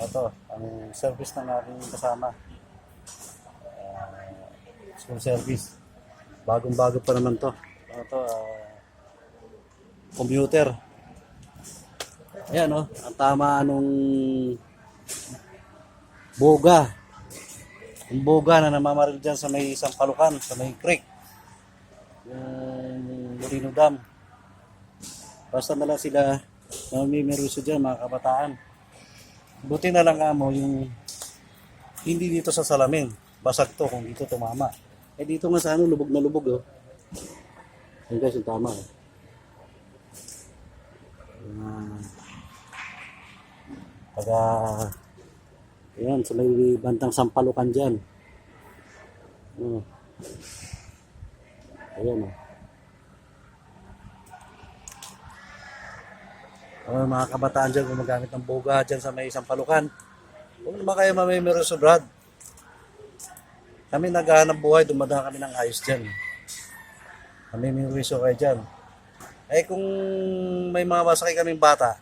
Ito, ang service ng aking kasama. School service. Bagong-bago pa naman to. Ito, computer. Ayan o, ang tama nung boga. Yung boga na namamaril dyan sa may Sampalukan, sa may creek. Yung Molino Dam. Basta na lang sila namimiruso dyan, mga kabataan. Buti na lang mo yung hindi dito sa salamin. Basag to kung dito tumama. Eh dito nga sa ano, lubog na lubog oh. Ayun guys, yung tama eh. Pagka ayan, sa may bantang Sampalukan dyan. Ayan oh. Mga kabataan dyan gumagamit ng boga dyan sa may Sampalukan. Kung naman kayo mamimiruso Brad, kami naghahanap buhay, dumadaan kami ng ayos dyan. Mamimiruso kayo dyan. Eh kung may mga masakay kaming bata,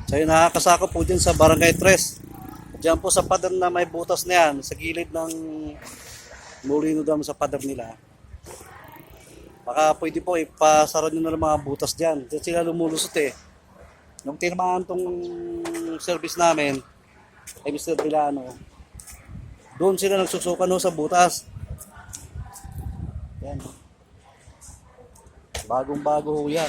so yun, nakakasako po dyan sa Barangay 3. Diyan po sa pader na may butas na yan, sa gilid ng Molino Dam sa pader nila. Baka pwede po ipasara nyo na ng mga butas dyan. Diyan sila lumulusot eh. Nung tinamaan tong service namin, ay Mr. Villano, doon sila nagsusukan sa butas. Yan. Bagong-bago yan.